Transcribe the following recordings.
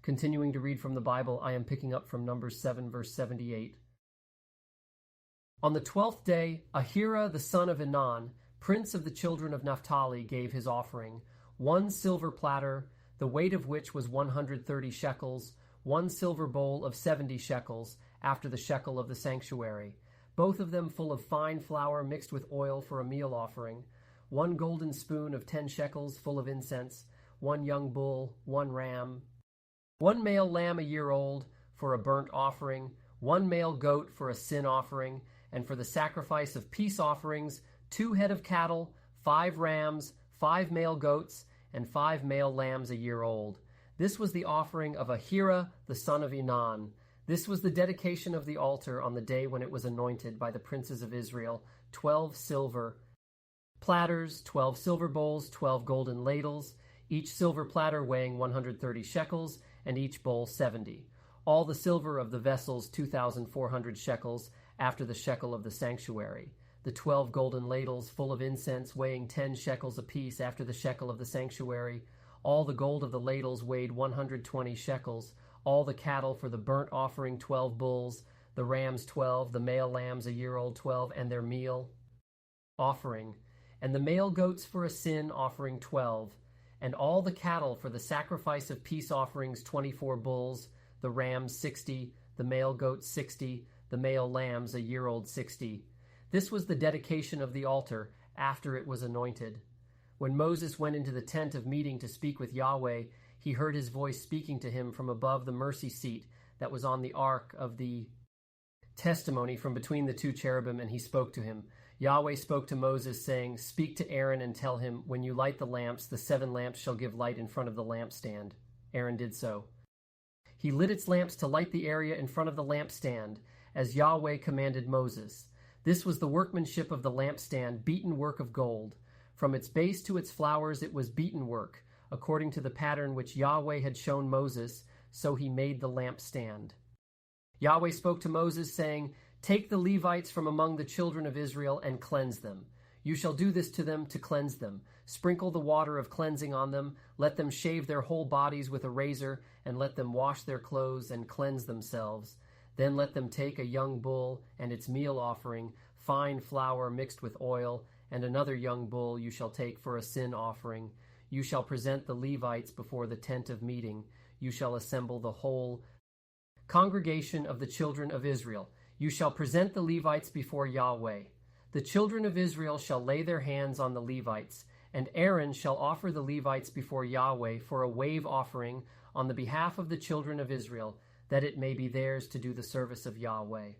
Continuing to read from the Bible, I am picking up from Numbers 7, verse 78. On the 12th day, Ahira the son of Enan, prince of the children of Naphtali, gave his offering, 1 silver platter, the weight of which was 130 shekels, 1 silver bowl of 70 shekels, after the shekel of the sanctuary, both of them full of fine flour mixed with oil for a meal offering, 1 golden spoon of 10 shekels full of incense, 1 young bull, 1 ram, 1 male lamb a year old for a burnt offering, 1 male goat for a sin offering, and for the sacrifice of peace offerings, 2 head of cattle, 5 rams, 5 male goats, and 5 male lambs a year old. This was the offering of Ahira the son of Enan. This was the dedication of the altar on the day when it was anointed by the princes of Israel, 12 silver platters, 12 silver bowls, 12 golden ladles, each silver platter weighing 130 shekels, and each bowl 70. All the silver of the vessels 2,400 shekels, after the shekel of the sanctuary. The 12 golden ladles full of incense weighing 10 shekels apiece after the shekel of the sanctuary. All the gold of the ladles weighed 120 shekels. All the cattle for the burnt offering 12 bulls, the rams 12, the male lambs a year old 12, and their meal offering. And the male goats for a sin offering 12. And all the cattle for the sacrifice of peace offerings 24 bulls, the rams 60, the male goats 60, the male lambs a year old 60. This was the dedication of the altar after it was anointed. When Moses went into the tent of meeting to speak with Yahweh, he heard his voice speaking to him from above the mercy seat that was on the ark of the testimony from between the 2 cherubim, and he spoke to him. Yahweh spoke to Moses, saying, "Speak to Aaron and tell him, when you light the lamps, the 7 lamps shall give light in front of the lampstand." Aaron did so. He lit its lamps to light the area in front of the lampstand, as Yahweh commanded Moses. This was the workmanship of the lampstand, beaten work of gold. From its base to its flowers it was beaten work, according to the pattern which Yahweh had shown Moses, so he made the lampstand. Yahweh spoke to Moses, saying, "Take the Levites from among the children of Israel and cleanse them. You shall do this to them to cleanse them. Sprinkle the water of cleansing on them. Let them shave their whole bodies with a razor, and let them wash their clothes and cleanse themselves. Then let them take a young bull and its meal offering, fine flour mixed with oil, and another young bull you shall take for a sin offering. You shall present the Levites before the tent of meeting. You shall assemble the whole congregation of the children of Israel. You shall present the Levites before Yahweh. The children of Israel shall lay their hands on the Levites, and Aaron shall offer the Levites before Yahweh for a wave offering on the behalf of the children of Israel, that it may be theirs to do the service of Yahweh.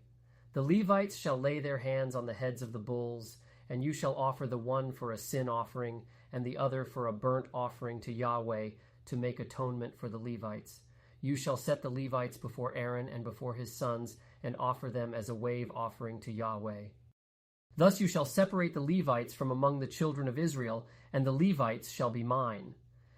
The Levites shall lay their hands on the heads of the bulls, and you shall offer the one for a sin offering, and the other for a burnt offering to Yahweh, to make atonement for the Levites. You shall set the Levites before Aaron and before his sons, and offer them as a wave offering to Yahweh. Thus you shall separate the Levites from among the children of Israel, and the Levites shall be mine.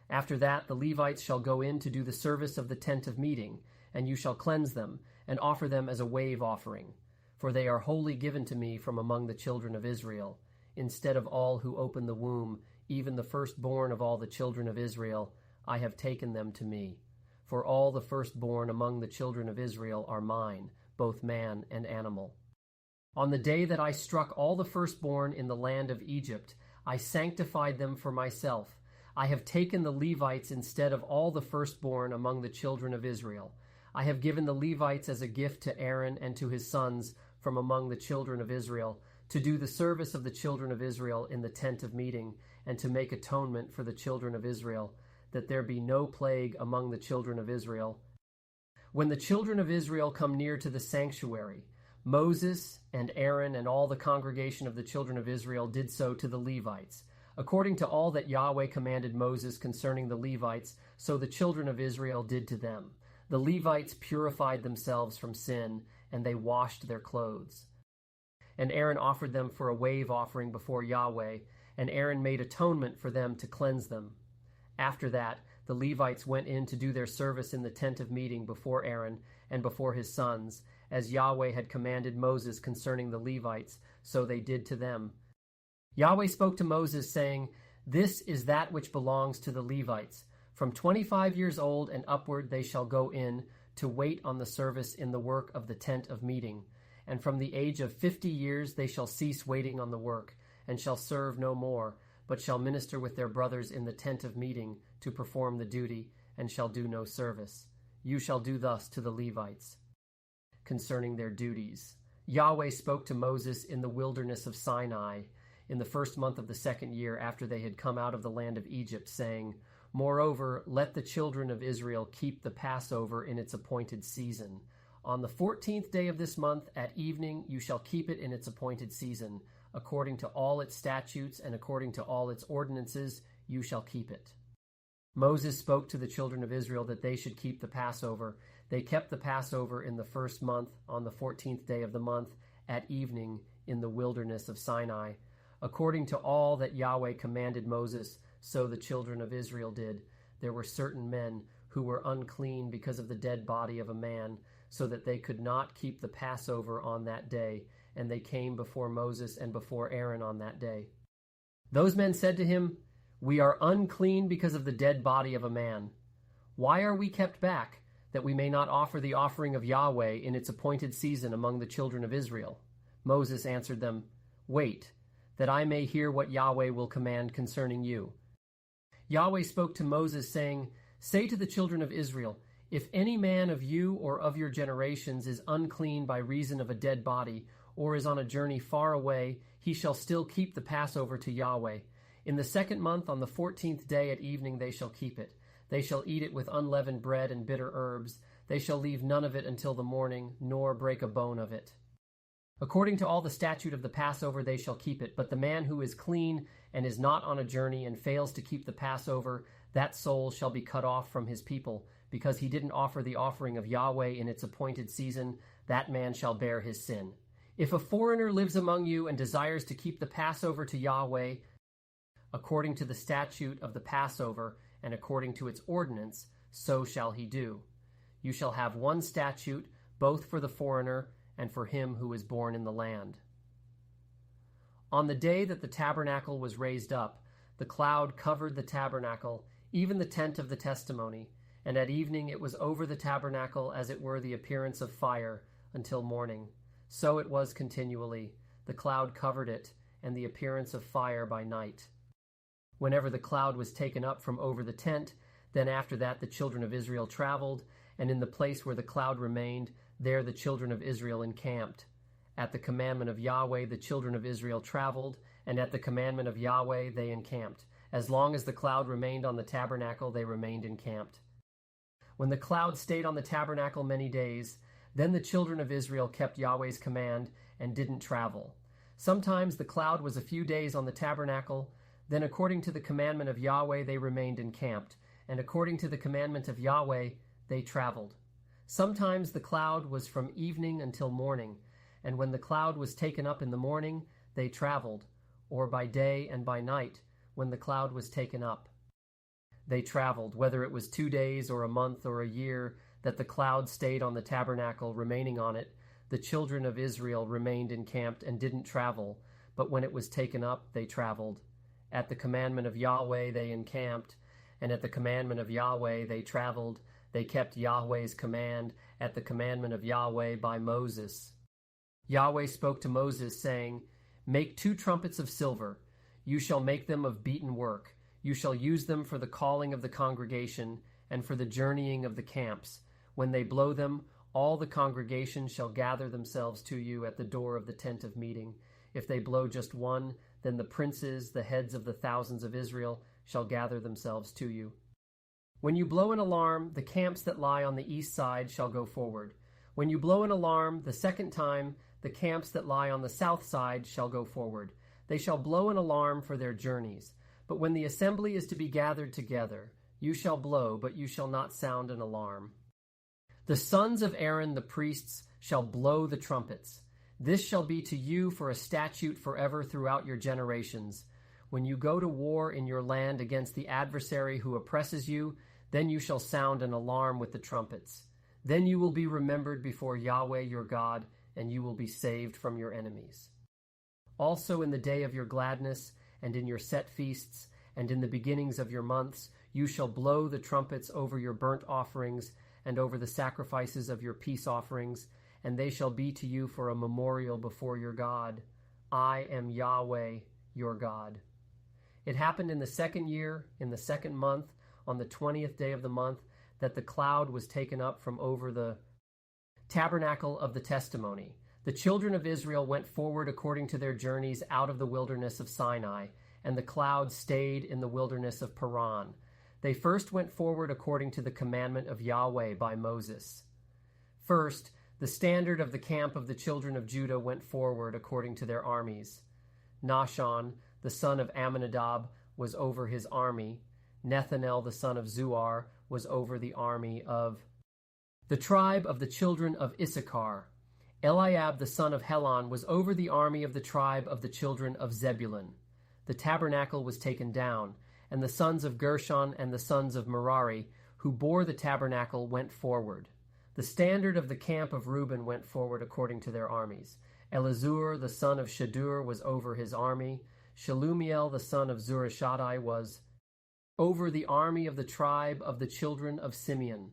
After that the Levites shall go in to do the service of the tent of meeting, and you shall cleanse them, and offer them as a wave offering. For they are wholly given to me from among the children of Israel. Instead of all who open the womb, even the firstborn of all the children of Israel, I have taken them to me. For all the firstborn among the children of Israel are mine, both man and animal. On the day that I struck all the firstborn in the land of Egypt, I sanctified them for myself. I have taken the Levites instead of all the firstborn among the children of Israel. I have given the Levites as a gift to Aaron and to his sons from among the children of Israel, to do the service of the children of Israel in the tent of meeting, and to make atonement for the children of Israel, that there be no plague among the children of Israel. When the children of Israel come near to the sanctuary, Moses and Aaron and all the congregation of the children of Israel did so to the Levites. According to all that Yahweh commanded Moses concerning the Levites, so the children of Israel did to them. The Levites purified themselves from sin, and they washed their clothes. And Aaron offered them for a wave offering before Yahweh, and Aaron made atonement for them to cleanse them. After that, the Levites went in to do their service in the tent of meeting before Aaron and before his sons, as Yahweh had commanded Moses concerning the Levites, so they did to them. Yahweh spoke to Moses, saying, "This is that which belongs to the Levites. From 25 years old and upward they shall go in to wait on the service in the work of the tent of meeting. And from the age of 50 years they shall cease waiting on the work, and shall serve no more, but shall minister with their brothers in the tent of meeting to perform the duty, and shall do no service. You shall do thus to the Levites concerning their duties. Yahweh spoke to Moses in the wilderness of Sinai in the first month of the second year after they had come out of the land of Egypt, saying, Moreover, let the children of Israel keep the Passover in its appointed season. On the 14th day of this month at evening you shall keep it in its appointed season. According to all its statutes and according to all its ordinances you shall keep it. Moses spoke to the children of Israel that they should keep the Passover. They kept the Passover in the first month on the 14th day of the month at evening in the wilderness of Sinai. According to all that Yahweh commanded Moses, so the children of Israel did. There were certain men who were unclean because of the dead body of a man, so that they could not keep the Passover on that day, and they came before Moses and before Aaron on that day. Those men said to him, We are unclean because of the dead body of a man. Why are we kept back, that we may not offer the offering of Yahweh in its appointed season among the children of Israel? Moses answered them, Wait, that I may hear what Yahweh will command concerning you. Yahweh spoke to Moses, saying, Say to the children of Israel, If any man of you or of your generations is unclean by reason of a dead body, or is on a journey far away, he shall still keep the Passover to Yahweh. In the second month, on the 14th day at evening, they shall keep it. They shall eat it with unleavened bread and bitter herbs. They shall leave none of it until the morning, nor break a bone of it. According to all the statute of the Passover they shall keep it. But the man who is clean and is not on a journey and fails to keep the Passover, that soul shall be cut off from his people, because he didn't offer the offering of Yahweh in its appointed season. That man shall bear his sin. If a foreigner lives among you and desires to keep the Passover to Yahweh, according to the statute of the Passover and according to its ordinance, so shall he do. You shall have one statute, both for the foreigner and for him who is born in the land. On the day that the tabernacle was raised up, the cloud covered the tabernacle, even the tent of the testimony, and at evening it was over the tabernacle as it were the appearance of fire until morning. So it was continually. The cloud covered it, and the appearance of fire by night. Whenever the cloud was taken up from over the tent, then after that the children of Israel traveled, and in the place where the cloud remained, there the children of Israel encamped. At the commandment of Yahweh the children of Israel traveled, and at the commandment of Yahweh they encamped. As long as the cloud remained on the tabernacle, they remained encamped. When the cloud stayed on the tabernacle many days, then the children of Israel kept Yahweh's command and didn't travel. Sometimes the cloud was a few days on the tabernacle, then according to the commandment of Yahweh they remained encamped, and according to the commandment of Yahweh they traveled. Sometimes the cloud was from evening until morning, and when the cloud was taken up in the morning, they traveled, or by day and by night, when the cloud was taken up. They traveled, whether it was 2 days or a month or a year, that the cloud stayed on the tabernacle, remaining on it. The children of Israel remained encamped and didn't travel, but when it was taken up, they traveled. At the commandment of Yahweh they encamped, and at the commandment of Yahweh they traveled. They kept Yahweh's command at the commandment of Yahweh by Moses. Yahweh spoke to Moses, saying, Make 2 trumpets of silver. You shall make them of beaten work. You shall use them for the calling of the congregation and for the journeying of the camps. When they blow them, all the congregation shall gather themselves to you at the door of the tent of meeting. If they blow just one, then the princes, the heads of the thousands of Israel, shall gather themselves to you. When you blow an alarm, the camps that lie on the east side shall go forward. When you blow an alarm the second time, the camps that lie on the south side shall go forward. They shall blow an alarm for their journeys. But when the assembly is to be gathered together, you shall blow, but you shall not sound an alarm. The sons of Aaron the priests shall blow the trumpets. This shall be to you for a statute forever throughout your generations. When you go to war in your land against the adversary who oppresses you, then you shall sound an alarm with the trumpets. Then you will be remembered before Yahweh your God, and you will be saved from your enemies. Also in the day of your gladness, and in your set feasts, and in the beginnings of your months, You shall blow the trumpets over your burnt offerings and over the sacrifices of your peace offerings, and they shall be to you for a memorial before your God. I am Yahweh, your God. It happened in the 2nd year, in the 2nd month, on the 20th day of the month, that the cloud was taken up from over the tabernacle of the testimony. The children of Israel went forward according to their journeys out of the wilderness of Sinai, and the cloud stayed in the wilderness of Paran. They first went forward according to the commandment of Yahweh by Moses. First, the standard of the camp of the children of Judah went forward according to their armies. Nahshon, the son of Amminadab, was over his army. Nethanel, the son of Zuar, was over the army of the tribe of the children of Issachar. Eliab, the son of Helon, was over the army of the tribe of the children of Zebulun. The tabernacle was taken down, and the sons of Gershon and the sons of Merari, who bore the tabernacle, went forward. The standard of the camp of Reuben went forward according to their armies. Elizur, the son of Shadur, was over his army. Shelumiel, the son of Zurishaddai, was over the army of the tribe of the children of Simeon.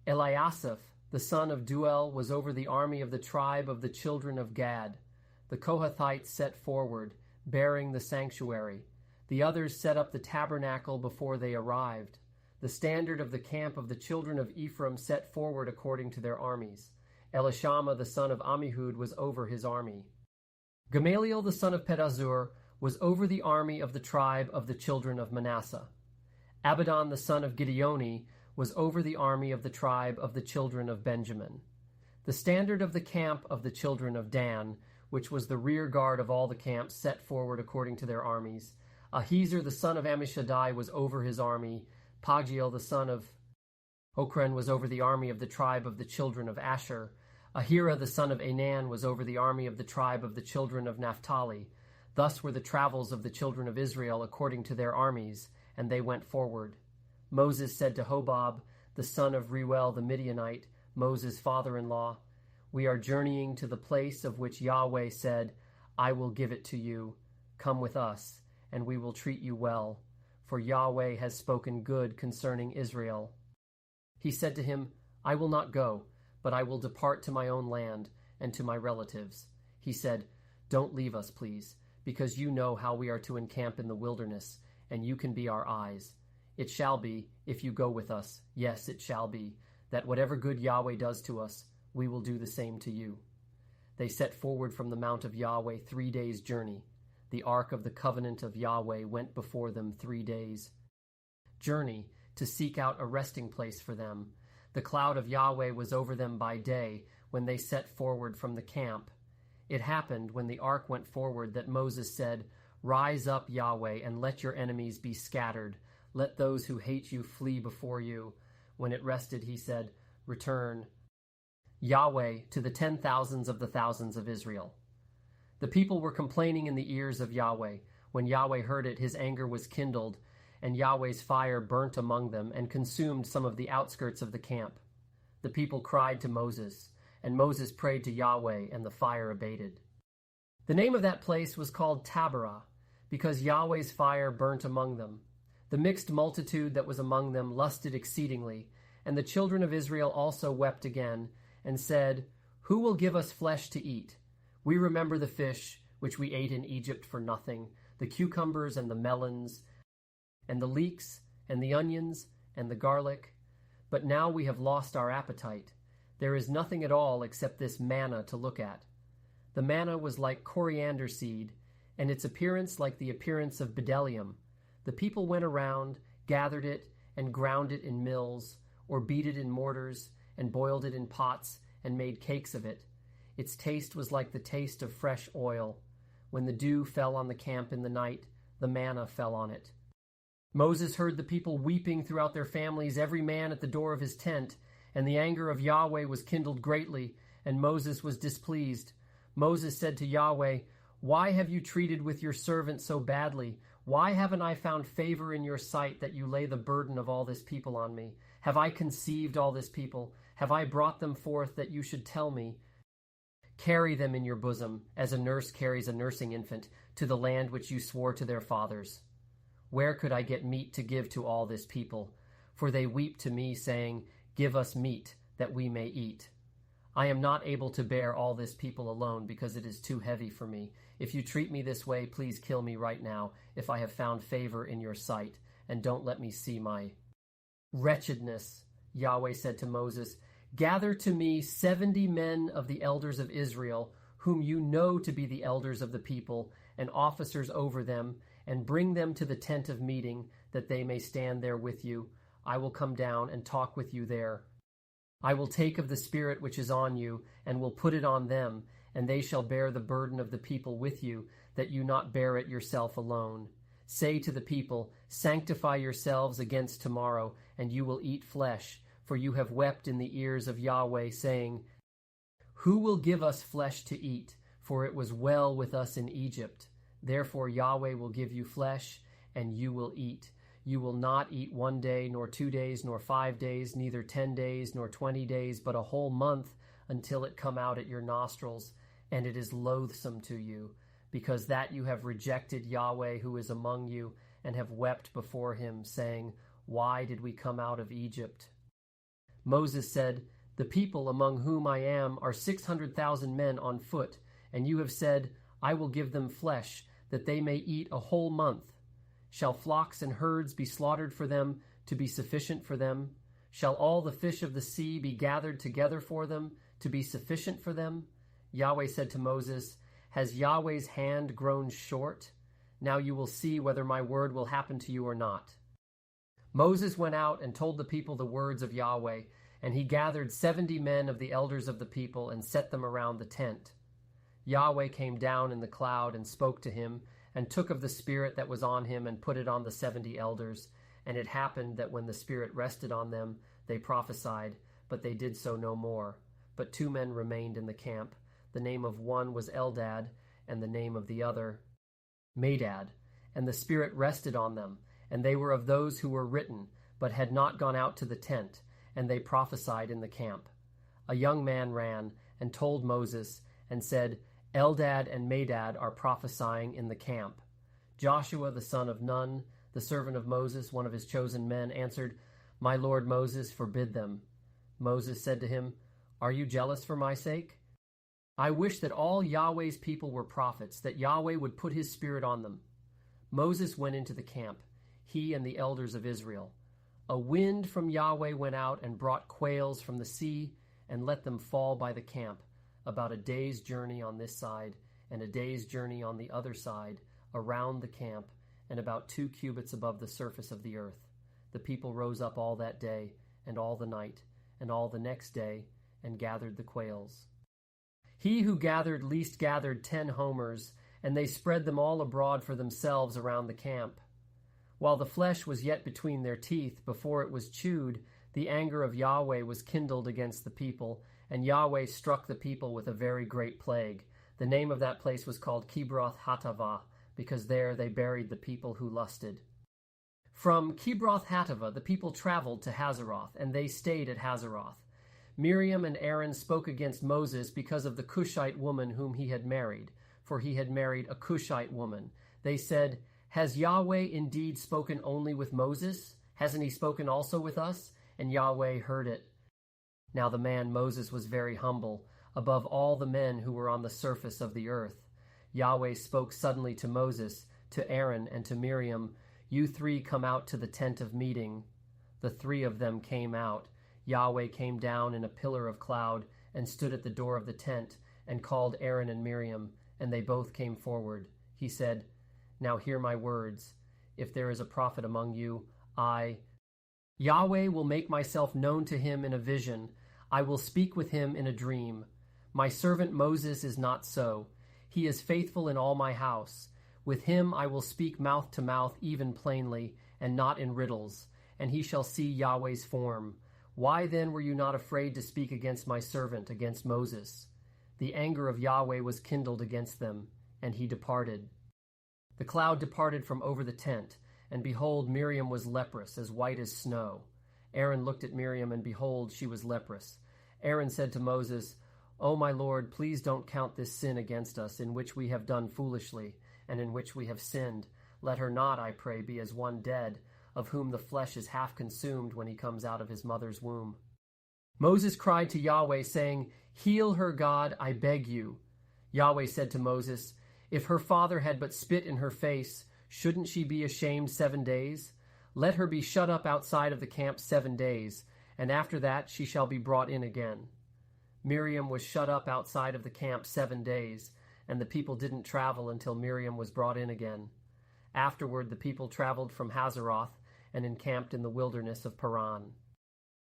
Eliasaph, the son of Duel, was over the army of the tribe of the children of Gad. The Kohathites set forward, bearing the sanctuary. The others set up the tabernacle before they arrived. The standard of the camp of the children of Ephraim set forward according to their armies. Elishama, the son of Ammihud, was over his army. Gamaliel, the son of Pedazur, was over the army of the tribe of the children of Manasseh. Abidan, the son of Gideoni, was over the army of the tribe of the children of Benjamin. The standard of the camp of the children of Dan, which was the rear guard of all the camps, set forward according to their armies. Ahiezer, the son of Ammishaddai, was over his army. Pagiel, the son of Ochran, was over the army of the tribe of the children of Asher. Ahira, the son of Enan, was over the army of the tribe of the children of Naphtali. Thus were the travels of the children of Israel according to their armies, and they went forward. Moses said to Hobab, the son of Reuel the Midianite, Moses' father-in-law, "We are journeying to the place of which Yahweh said, 'I will give it to you. Come with us, and we will treat you well, for Yahweh has spoken good concerning Israel.' He said to him, 'I will not go, but I will depart to my own land and to my relatives.' He said, 'Don't leave us, please, because you know how we are to encamp in the wilderness, and you can be our eyes. It shall be, if you go with us, yes, it shall be, that whatever good Yahweh does to us, we will do the same to you.' They set forward from the mount of Yahweh 3 days' journey. The ark of the covenant of Yahweh went before them 3 days' journey to seek out a resting place for them. The cloud of Yahweh was over them by day when they set forward from the camp. It happened when the ark went forward that Moses said, 'Rise up, Yahweh, and let your enemies be scattered. Let those who hate you flee before you.' When it rested, he said, 'Return, Yahweh, to the 10,000s of the thousands of Israel.' The people were complaining in the ears of Yahweh. When Yahweh heard it, his anger was kindled, and Yahweh's fire burnt among them and consumed some of the outskirts of the camp. The people cried to Moses, and Moses prayed to Yahweh, and the fire abated. The name of that place was called Taberah, because Yahweh's fire burnt among them. The mixed multitude that was among them lusted exceedingly, and the children of Israel also wept again, and said, 'Who will give us flesh to eat? We remember the fish which we ate in Egypt for nothing, the cucumbers and the melons, and the leeks, and the onions, and the garlic. But now we have lost our appetite. There is nothing at all except this manna to look at.' The manna was like coriander seed, and its appearance like the appearance of bdellium. The people went around, gathered it, and ground it in mills, or beat it in mortars, and boiled it in pots, and made cakes of it. Its taste was like the taste of fresh oil. When the dew fell on the camp in the night, the manna fell on it. Moses heard the people weeping throughout their families, every man at the door of his tent, and the anger of Yahweh was kindled greatly, and Moses was displeased. Moses said to Yahweh, 'Why have you treated with your servant so badly? Why haven't I found favor in your sight that you lay the burden of all this people on me? Have I conceived all this people? Have I brought them forth that you should tell me, carry them in your bosom, as a nurse carries a nursing infant, to the land which you swore to their fathers? Where could I get meat to give to all this people? For they weep to me, saying, Give us meat, that we may eat. I am not able to bear all this people alone, because it is too heavy for me. If you treat me this way, please kill me right now, if I have found favor in your sight, and don't let me see my wretchedness. Yahweh said to Moses, Gather to me 70 men of the elders of Israel, whom you know to be the elders of the people, and officers over them, and bring them to the tent of meeting, that they may stand there with you. I will come down and talk with you there. I will take of the Spirit which is on you, and will put it on them, and they shall bear the burden of the people with you, that you not bear it yourself alone. Say to the people, Sanctify yourselves against tomorrow, and you will eat flesh, for you have wept in the ears of Yahweh, saying, Who will give us flesh to eat? For it was well with us in Egypt. Therefore Yahweh will give you flesh, and you will eat. You will not eat 1 day, nor 2 days, nor 5 days, neither 10 days, nor 20 days, but a whole month, until it come out at your nostrils, and it is loathsome to you, because that you have rejected Yahweh who is among you, and have wept before him, saying, Why did we come out of Egypt? Moses said, The people among whom I am are 600,000 men on foot, and you have said, I will give them flesh, that they may eat a whole month. Shall flocks and herds be slaughtered for them, to be sufficient for them? Shall all the fish of the sea be gathered together for them, to be sufficient for them? Yahweh said to Moses, Has Yahweh's hand grown short? Now you will see whether my word will happen to you or not. Moses went out and told the people the words of Yahweh, and he gathered 70 men of the elders of the people and set them around the tent. Yahweh came down in the cloud and spoke to him, and took of the Spirit that was on him and put it on the 70 elders. And it happened that when the Spirit rested on them, they prophesied, but they did so no more. But 2 men remained in the camp. The name of one was Eldad, and the name of the other Medad. And the Spirit rested on them, and they were of those who were written, but had not gone out to the tent, and they prophesied in the camp. A young man ran and told Moses, and said, Eldad and Medad are prophesying in the camp. Joshua the son of Nun, the servant of Moses, one of his chosen men, answered, My lord Moses, forbid them. Moses said to him, Are you jealous for my sake? I wish that all Yahweh's people were prophets, that Yahweh would put his Spirit on them. Moses went into the camp, he and the elders of Israel. A wind from Yahweh went out and brought quails from the sea, and let them fall by the camp, about a day's journey on this side, and a day's journey on the other side, around the camp, and about 2 cubits above the surface of the earth. The people rose up all that day, and all the night, and all the next day, and gathered the quails. He who gathered least gathered 10 homers, and they spread them all abroad for themselves around the camp. While the flesh was yet between their teeth, before it was chewed, the anger of Yahweh was kindled against the people, and Yahweh struck the people with a very great plague. The name of that place was called Kibroth Hattaavah, because there they buried the people who lusted. From Kibroth Hattaavah the people traveled to Hazeroth, and they stayed at Hazeroth. Miriam and Aaron spoke against Moses because of the Cushite woman whom he had married, for he had married a Cushite woman. They said, Has Yahweh indeed spoken only with Moses? Hasn't he spoken also with us? And Yahweh heard it. Now the man Moses was very humble, above all the men who were on the surface of the earth. Yahweh spoke suddenly to Moses, to Aaron, and to Miriam, You 3 come out to the tent of meeting. The 3 of them came out. Yahweh came down in a pillar of cloud, and stood at the door of the tent, and called Aaron and Miriam, and they both came forward. He said, Now hear my words. If there is a prophet among you, Yahweh will make myself known to him in a vision. I will speak with him in a dream. My servant Moses is not so. He is faithful in all my house. With him I will speak mouth to mouth, even plainly, and not in riddles, and he shall see Yahweh's form. Why then were you not afraid to speak against my servant, against Moses? The anger of Yahweh was kindled against them, and he departed. The cloud departed from over the tent, and behold, Miriam was leprous, as white as snow. Aaron looked at Miriam, and behold, she was leprous. Aaron said to Moses, O my Lord, please don't count this sin against us, in which we have done foolishly, and in which we have sinned. Let her not, I pray, be as one dead, of whom the flesh is half consumed when he comes out of his mother's womb." Moses cried to Yahweh, saying, "Heal her, God, I beg you." Yahweh said to Moses, "If her father had but spit in her face, shouldn't she be ashamed 7 days? Let her be shut up outside of the camp 7 days, and after that she shall be brought in again." Miriam was shut up outside of the camp 7 days, and the people didn't travel until Miriam was brought in again. Afterward, the people traveled from Hazeroth and encamped in the wilderness of Paran.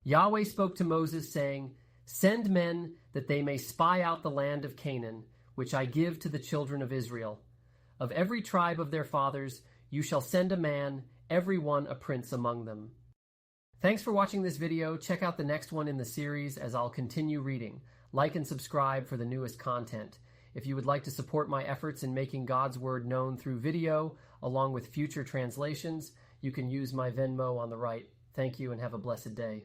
Yahweh spoke to Moses, saying, "Send men that they may spy out the land of Canaan, which I give to the children of Israel. Of every tribe of their fathers you shall send a man, every one a prince among them." Thanks for watching this video. Check out the next one in the series as I'll continue reading. Like and subscribe for the newest content. If you would like to support my efforts in making God's Word known through video, along with future translations, you can use my Venmo on the right. Thank you and have a blessed day.